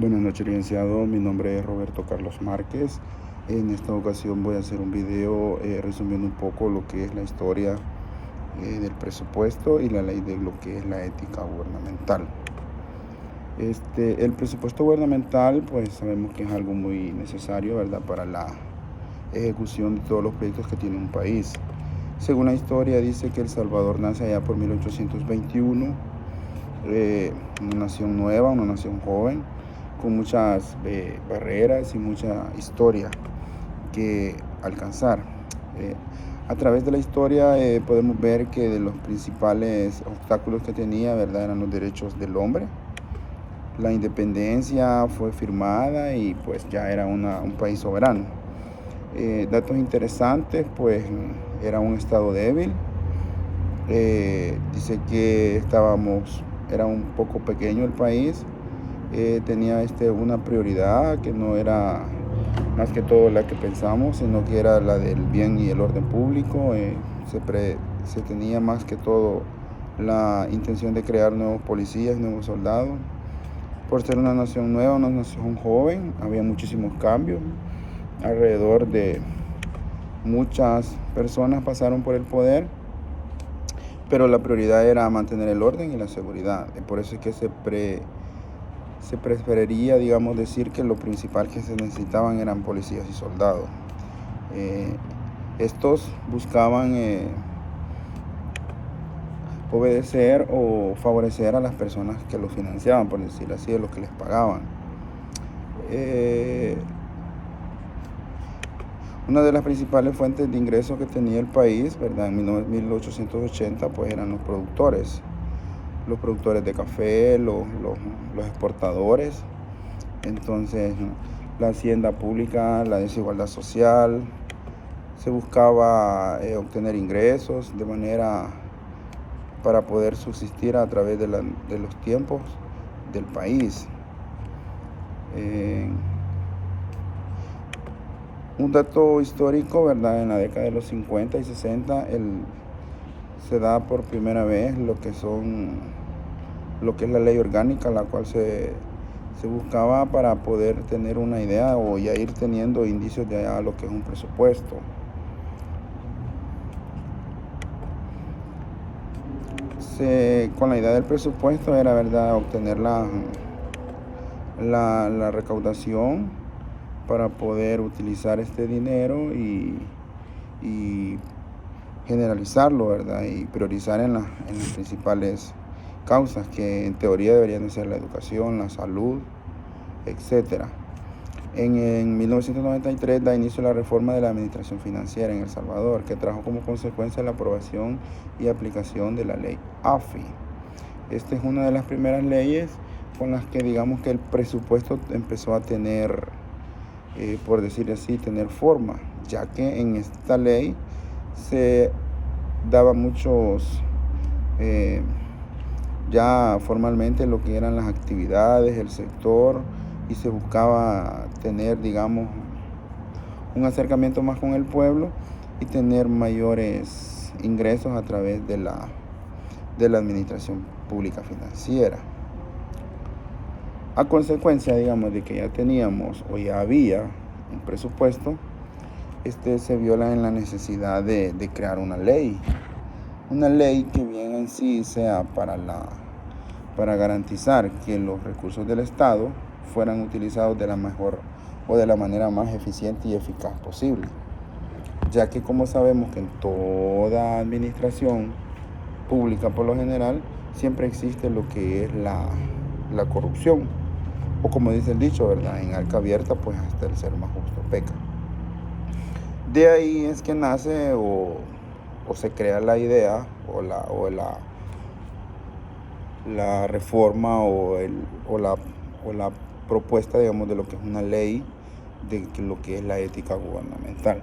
Buenas noches, licenciado. Mi nombre es Roberto Carlos Márquez. En esta ocasión voy a hacer un video resumiendo un poco lo que es la historia del presupuesto y la ley de lo que es la ética gubernamental. El presupuesto gubernamental, pues sabemos que es algo muy necesario, ¿verdad?, para la ejecución de todos los proyectos que tiene un país. Según la historia, dice que El Salvador nace allá por 1821, una nación nueva, una nación joven, con muchas barreras y mucha historia que alcanzar. A través de la historia podemos ver que de los principales obstáculos que tenía, ¿verdad?, eran los derechos del hombre. La independencia fue firmada y pues ya era un país soberano. Datos interesantes, pues era un estado débil. Dice que era un poco pequeño el país. Tenía una prioridad que no era más que todo la que pensamos, sino que era la del bien y el orden público. Se tenía más que todo la intención de crear nuevos policías, nuevos soldados. Por ser una nación nueva, una nación joven, había muchísimos cambios. Alrededor de muchas personas pasaron por el poder, pero la prioridad era mantener el orden y la seguridad. Por eso es que se preferiría, digamos, decir que lo principal que se necesitaban eran policías y soldados. Estos buscaban obedecer o favorecer a las personas que los financiaban, por decirlo así, de los que les pagaban. Una de las principales fuentes de ingresos que tenía el país, ¿verdad?, en 1880, pues eran los productores de café, los exportadores. Entonces, la hacienda pública, la desigualdad social, se buscaba obtener ingresos de manera para poder subsistir a través de los tiempos del país. Un dato histórico, ¿verdad?, en la década de los 50 y 60 se da por primera vez lo que es la ley orgánica, la cual se buscaba para poder tener una idea o ya ir teniendo indicios de lo que es un presupuesto. Con la idea del presupuesto era, ¿verdad?, obtener la recaudación para poder utilizar este dinero y generalizarlo, ¿verdad?, y priorizar en las principales causas que en teoría deberían de ser la educación, la salud, etc. En 1993 da inicio a la reforma de la administración financiera en El Salvador, que trajo como consecuencia la aprobación y aplicación de la ley AFI. Esta es una de las primeras leyes con las que digamos que el presupuesto empezó a tener, por decir así, tener forma, ya que en esta ley se daba muchos, ya formalmente lo que eran las actividades, el sector, y se buscaba tener, digamos, un acercamiento más con el pueblo y tener mayores ingresos a través de la administración pública financiera. A consecuencia, digamos, de que ya teníamos o ya había un presupuesto, se viola en la necesidad de crear una ley que bien en sí sea para garantizar que los recursos del Estado fueran utilizados de la mejor o de la manera más eficiente y eficaz posible, ya que como sabemos que en toda administración pública por lo general siempre existe lo que es la corrupción, o como dice el dicho, ¿verdad?, en arca abierta pues hasta el ser más justo peca. De ahí es que nace o se crea la idea o la reforma o la propuesta, digamos, de lo que es una ley de lo que es la ética gubernamental.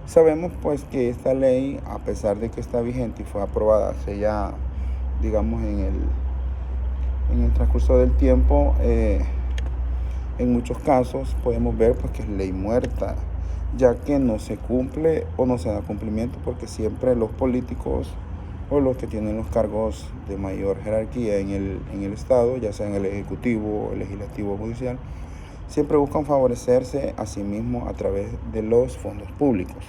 Sabemos pues que esta ley, a pesar de que está vigente y fue aprobada hace ya, digamos, en el transcurso del tiempo, en muchos casos podemos ver pues que es ley muerta, ya que no se cumple o no se da cumplimiento, porque siempre los políticos o los que tienen los cargos de mayor jerarquía en el Estado, ya sea en el Ejecutivo, el Legislativo o Judicial, siempre buscan favorecerse a sí mismos a través de los fondos públicos.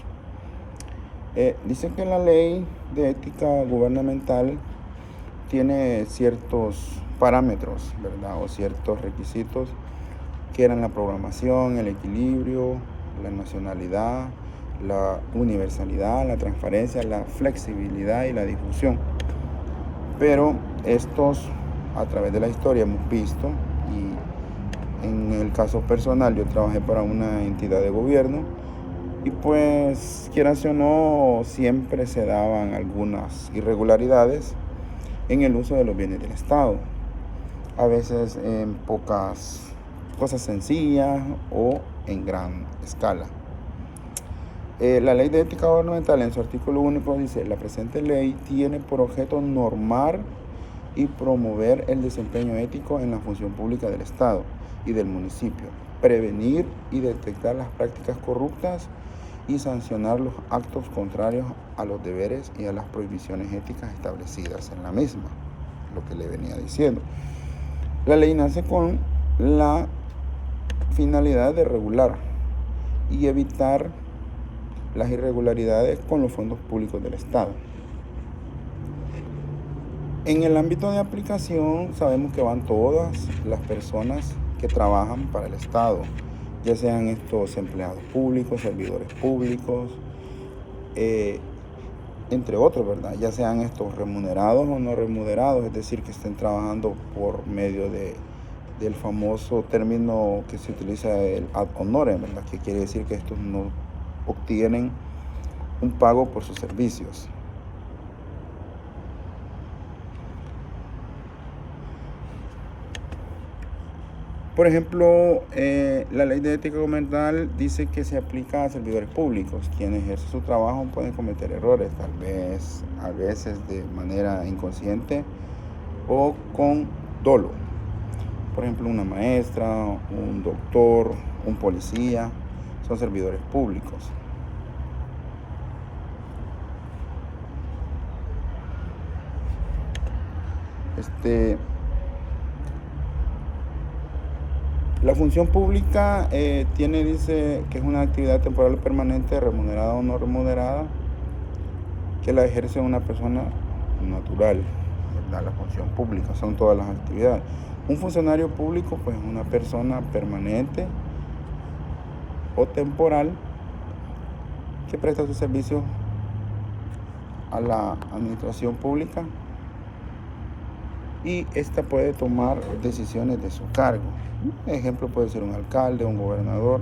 Dicen que la ley de ética gubernamental tiene ciertos parámetros, ¿verdad? O ciertos requisitos que eran la programación, el equilibrio, la nacionalidad, la universalidad, la transparencia, la flexibilidad y la difusión. Pero estos, a través de la historia, hemos visto, y en el caso personal yo trabajé para una entidad de gobierno, y pues, quieras o no, siempre se daban algunas irregularidades en el uso de los bienes del Estado. A veces en pocas cosas sencillas o en gran escala. La ley de ética gubernamental en su artículo único dice: la presente ley tiene por objeto normar y promover el desempeño ético en la función pública del Estado y del municipio, prevenir y detectar las prácticas corruptas y sancionar los actos contrarios a los deberes y a las prohibiciones éticas establecidas en la misma, lo que le venía diciendo. La ley nace con la finalidad de regular y evitar las irregularidades con los fondos públicos del Estado. En el ámbito de aplicación sabemos que van todas las personas que trabajan para el Estado, ya sean estos empleados públicos, servidores públicos, entre otros, ¿verdad? Ya sean estos remunerados o no remunerados, es decir, que estén trabajando por medio del famoso término que se utiliza, el ad honorem, ¿verdad? Que quiere decir que estos no obtienen un pago por sus servicios. Por ejemplo, la ley de ética gubernamental dice que se aplica a servidores públicos. Quienes ejercen su trabajo pueden cometer errores, tal vez a veces de manera inconsciente o con dolo. Por ejemplo, una maestra, un doctor, un policía, son servidores públicos. La función pública dice que es una actividad temporal o permanente, remunerada o no remunerada, que la ejerce una persona natural, ¿verdad? La función pública son todas las actividades. Un funcionario público, pues, es una persona permanente o temporal que presta sus servicios a la administración pública, y esta puede tomar decisiones de su cargo. Ejemplo puede ser un alcalde, un gobernador.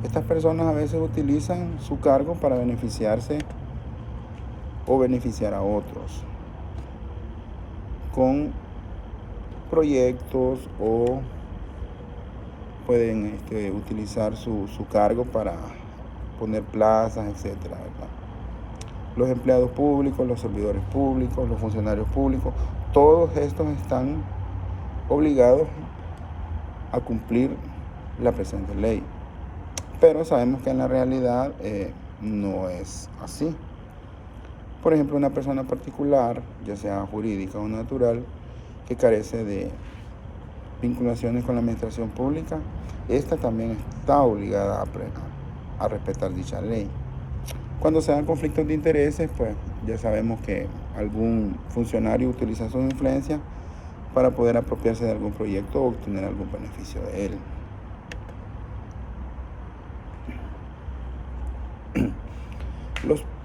Estas personas a veces utilizan su cargo para beneficiarse o beneficiar a otros con proyectos, o pueden utilizar su cargo para poner plazas, etcétera, ¿verdad? Los empleados públicos, los servidores públicos, los funcionarios públicos, todos estos están obligados a cumplir la presente ley. Pero sabemos que en la realidad no es así. Por ejemplo, una persona particular, ya sea jurídica o natural, que carece de vinculaciones con la administración pública, esta también está obligada a respetar dicha ley. Cuando se dan conflictos de intereses, pues ya sabemos que algún funcionario utiliza su influencia para poder apropiarse de algún proyecto o obtener algún beneficio de él.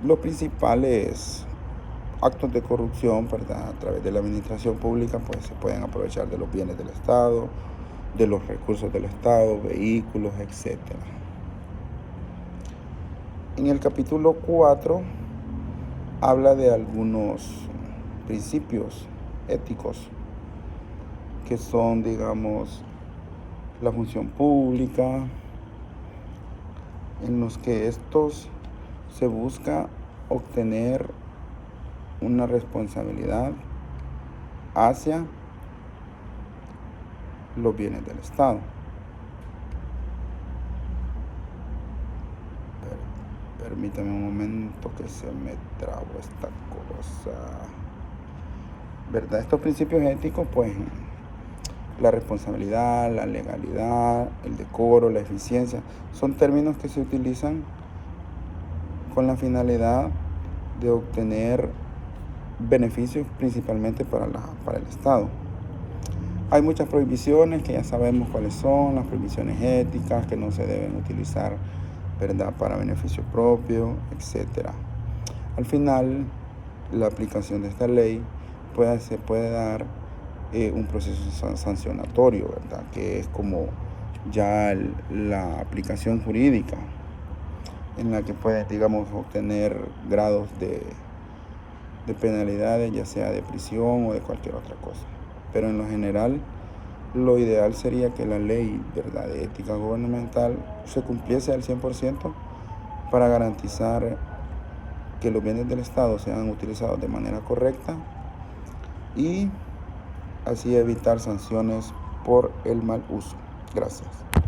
Los principales actos de corrupción, ¿verdad?, a través de la administración pública, pues se pueden aprovechar de los bienes del Estado, de los recursos del Estado, vehículos, etc. En el capítulo 4 habla de algunos principios éticos que son, digamos, la función pública, en los que estos se busca obtener una responsabilidad hacia los bienes del Estado. Permítame un momento que se me trabó esta cosa. ¿Verdad? Estos principios éticos, pues, la responsabilidad, la legalidad, el decoro, la eficiencia, son términos que se utilizan con la finalidad de obtener beneficios principalmente para el Estado. Hay muchas prohibiciones que ya sabemos cuáles son, las prohibiciones éticas que no se deben utilizar, ¿verdad?, para beneficio propio, etc. Al final, la aplicación de esta ley se puede dar un proceso sancionatorio, ¿verdad?, que es como ya la aplicación jurídica en la que puedes, digamos, obtener grados de penalidades, ya sea de prisión o de cualquier otra cosa. Pero en lo general, lo ideal sería que la ley, ¿verdad?, de ética gubernamental se cumpliese al 100% para garantizar que los bienes del Estado sean utilizados de manera correcta y así evitar sanciones por el mal uso. Gracias.